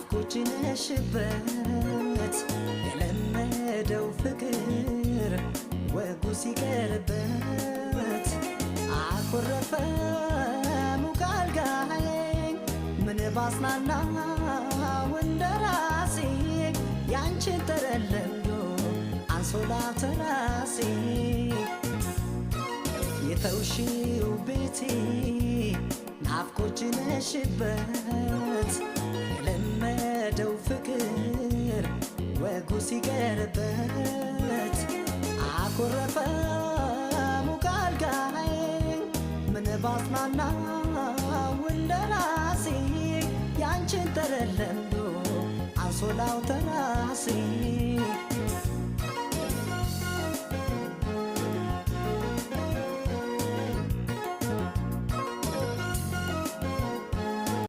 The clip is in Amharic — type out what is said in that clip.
ናፍቆች ነሽበት የለመደው ፍቅር ወጉ ሲቀርበት አኮረፈ ሙቅ አልጋዬ ምን ባጽናናው እንደራሴ ያንቺን ጠረን ለምዶ አንሶላው ተራሴ የተውሽው ቤቴ ናፍቆች ነሽበት የለመደው ፍቅር ወጉ ሲቀርበት አኮረፈ ሙቅ አልጋዬ ምን ባጽናናው እንደራሴ ያንቺን ጠረን ለምዶ አንሶላው ተራሴ